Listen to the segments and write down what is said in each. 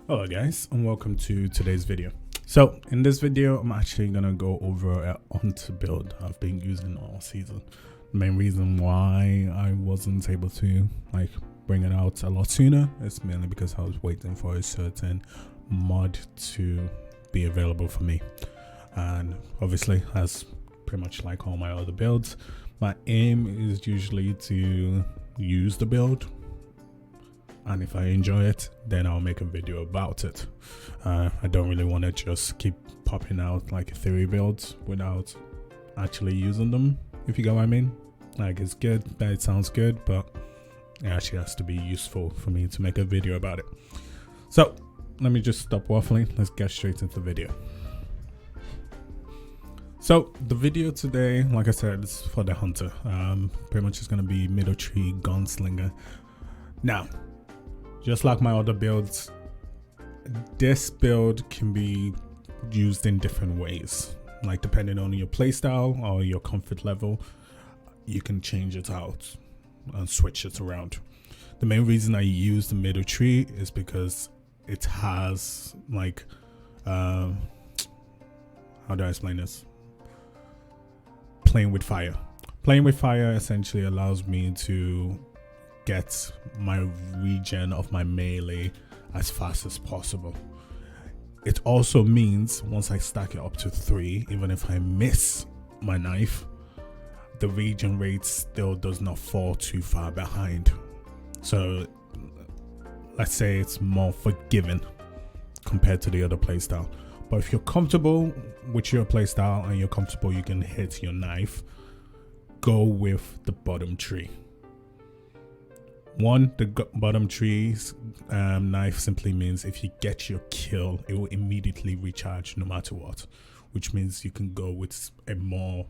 Hello guys, and welcome to today's video. So in this video I'm actually gonna go over a hunter build I've been using all season. The main reason why I wasn't able to bring it out a lot sooner is mainly because I was waiting for a certain mod to be available for me, and obviously, as pretty much like all my other builds, my aim is usually to use the build, and if I enjoy it, then I'll make a video about it. I don't really want to just keep popping out like theory builds without actually using them, if you get what I mean. Like, it's good that it sounds good, but it actually has to be useful for me to make a video about it. So let me just stop waffling. Let's get straight into the video. So the video today, like I said, is for the hunter. Pretty much it's going to be middle tree gunslinger. Now, just like my other builds, this build can be used in different ways. Like, depending on your playstyle or your comfort level, you can change it out and switch it around. The main reason I use the middle tree is because it has how do I explain this? Playing with fire. Playing with fire essentially allows me to get my regen of my melee as fast as possible. It also means once I stack it up to 3, even if I miss my knife, the regen rate still does not fall too far behind. So let's say it's more forgiving compared to the other playstyle. But if you're comfortable with your playstyle and you're comfortable you can hit your knife, go with the bottom tree. The bottom tree's knife simply means if you get your kill, it will immediately recharge no matter what, which means you can go with a more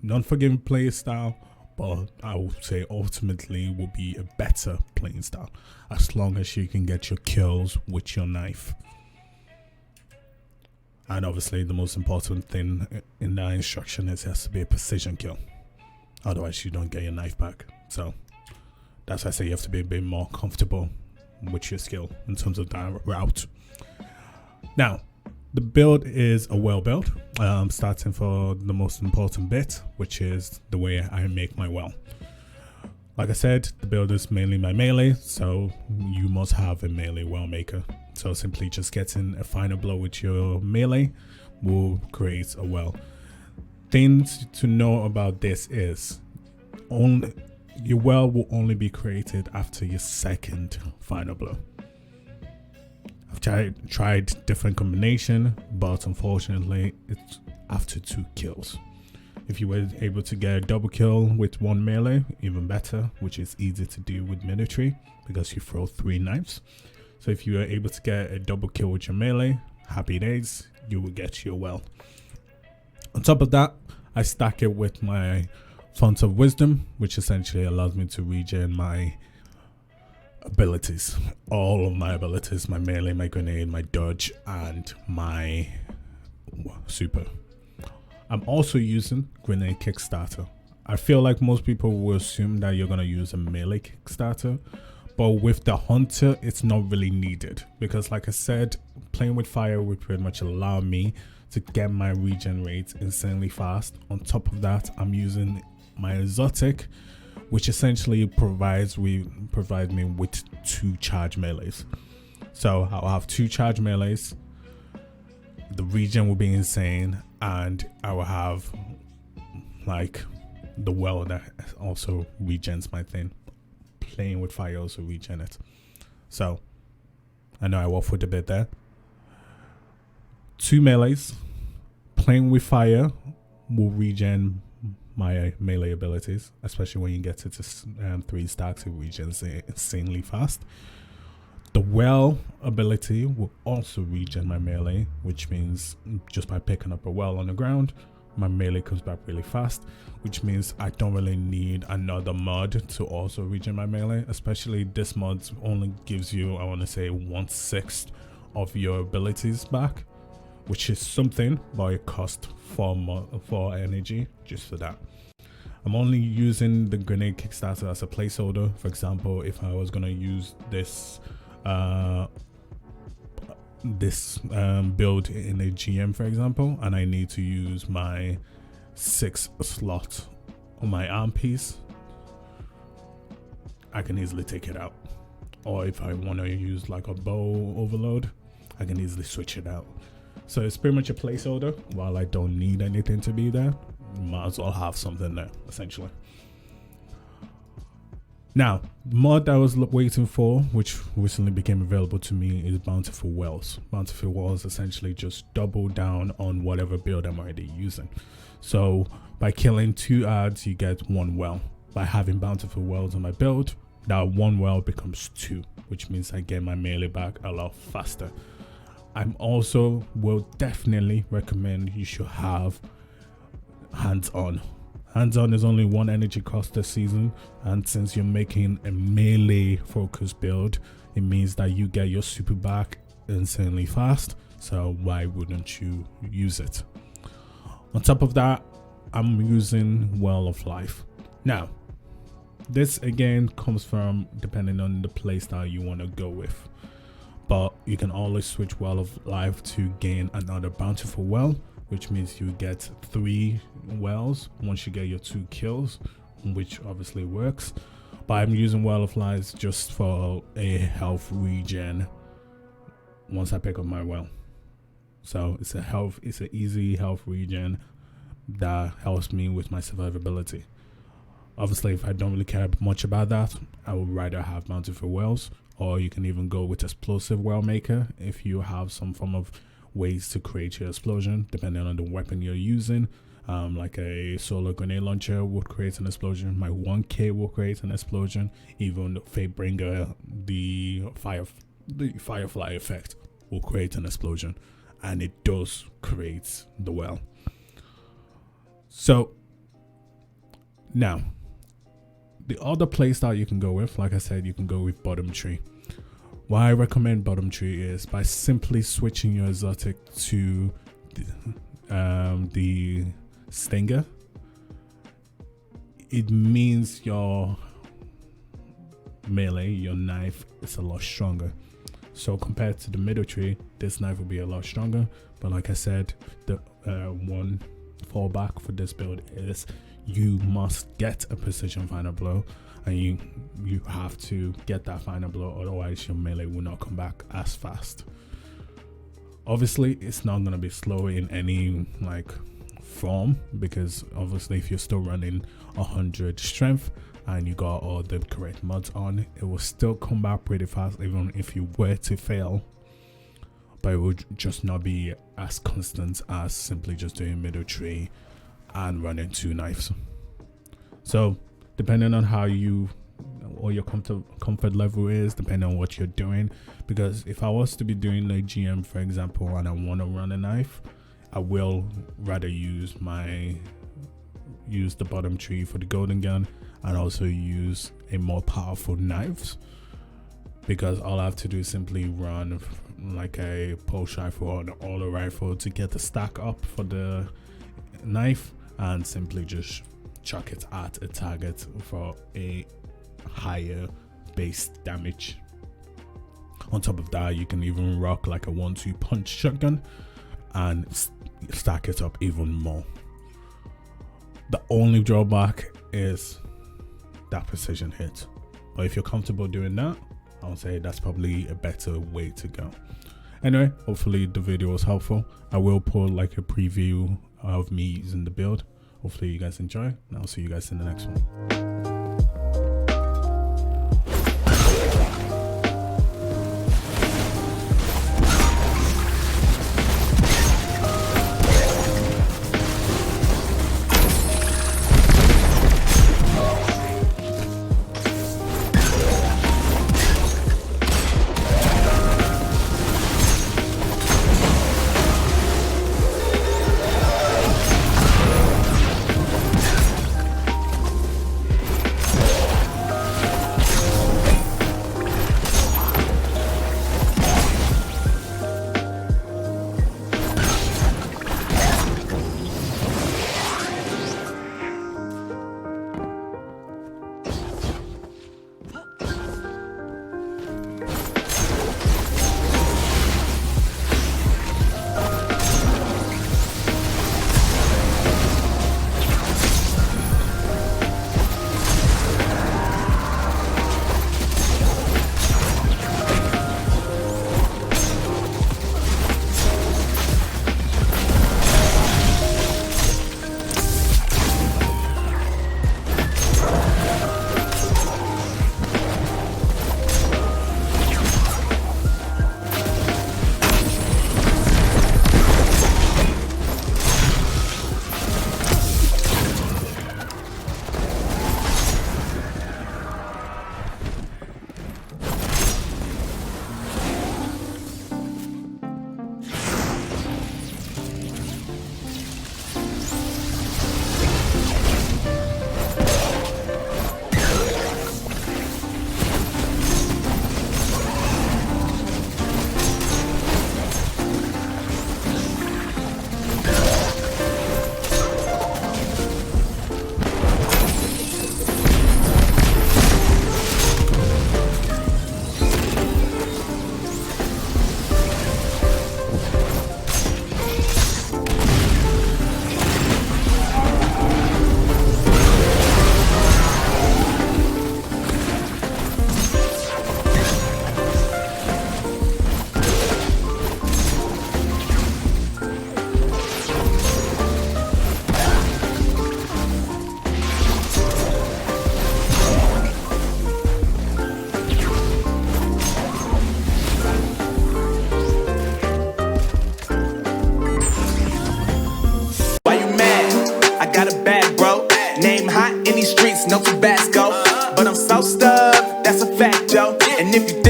non-forgiving play style, but I would say ultimately will be a better playing style as long as you can get your kills with your knife. And obviously the most important thing in that instruction is it has to be a precision kill, otherwise you don't get your knife back. So that's why I say you have to be a bit more comfortable with your skill in terms of that route. Now, the build is a well build, starting for the most important bit, which is the way I make my well. Like I said, the build is mainly my melee, so you must have a melee well maker. So simply just getting a final blow with your melee will create a well. Things to know about this is your well will only be created after your second final blow. I've tried different combination, but unfortunately it's after 2 kills. If you were able to get a double kill with 1 melee, even better, which is easy to do with military because you throw 3 knives. So if you are able to get a double kill with your melee, happy days, you will get your well. On top of that, I stack it with my Font of Wisdom, which essentially allows me to regen my abilities, all of my abilities, my melee, my grenade, my dodge, and my super. I'm also using Grenade Kickstarter. I feel like most people will assume that you're going to use a melee Kickstarter, but with the hunter it's not really needed, because like I said, playing with fire will pretty much allow me to get my regen rate insanely fast. On top of that, I'm using my exotic, which essentially provides me with 2 charge melees. So I'll have 2 charge melees, the regen will be insane, and I will have the well that also regens my thing. Playing with fire also regen it. So I know I waffled a bit there. 2 melees, playing with fire will regen my melee abilities, especially when you get to 3 stacks, it regens insanely fast. The well ability will also regen my melee, which means just by picking up a well on the ground, my melee comes back really fast, which means I don't really need another mod to also regen my melee. Especially this mod only gives you, I want to say, 1/6 of your abilities back, which is something, but it costs 4 energy just for that. I'm only using the Grenade Kickstarter as a placeholder. For example, if I was going to use this this build in a GM, for example, and I need to use my 6 slot on my arm piece, I can easily take it out. Or if I want to use like a bow overload, I can easily switch it out. So it's pretty much a placeholder. While I don't need anything to be there, might as well have something there, essentially. Now, the mod that I was waiting for, which recently became available to me, is Bountiful Wells. Bountiful Wells essentially just double down on whatever build I'm already using. So by killing 2 adds, you get 1 well. By having Bountiful Wells on my build, that 1 well becomes 2, which means I get my melee back a lot faster. I'm also will definitely recommend you should have hands-on. Hands-on is only 1 energy cost this season, and since you're making a melee focus build, it means that you get your super back insanely fast, so why wouldn't you use it? On top of that, I'm using Well of Life. Now, this again comes from depending on the playstyle you want to go with, but you can always switch Well of Life to gain another Bountiful Well, which means you get 3 wells once you get your 2 kills, which obviously works. But I'm using Well of Life just for a health regen once I pick up my well. So it's an easy health regen that helps me with my survivability. Obviously, if I don't really care much about that, I would rather have Bountiful Wells, or you can even go with Explosive Well Maker if you have some form of ways to create your explosion depending on the weapon you're using. Like a solar grenade launcher would create an explosion, my 1K will create an explosion, even Fatebringer, the Firefly effect will create an explosion, and it does create the well. So now the other playstyle you can go with, like I said, you can go with Bottom Tree. Why I recommend Bottom Tree is by simply switching your exotic to the Stinger. It means your melee, your knife, is a lot stronger. So compared to the middle tree, this knife will be a lot stronger. But like I said, the one fallback for this build is you must get a precision final blow, and you have to get that final blow, otherwise your melee will not come back as fast. Obviously, it's not going to be slow in any like form, because obviously if you're still running 100 strength and you got all the correct mods on, it will still come back pretty fast even if you were to fail, but it would just not be as constant as simply just doing middle tree and running 2 knives. So depending on how or your comfort level is, depending on what you're doing, because if I was to be doing a GM, for example, and I want to run a knife, I will rather use the Bottom Tree for the golden gun and also use a more powerful knives, because all I have to do is simply run like a pulse rifle or an auto rifle to get the stack up for the knife and simply just chuck it at a target for a higher base damage. On top of that, you can even rock like a 1-2 punch shotgun and stack it up even more. The only drawback is that precision hit, but if you're comfortable doing that, I would say that's probably a better way to go. Anyway, hopefully the video was helpful. I will put like a preview of me using the build. Hopefully you guys enjoy, and I'll see you guys in the next one.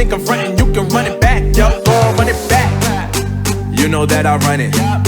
think I'm frontin', you can run it back, yo, go run it back. You know that I run it.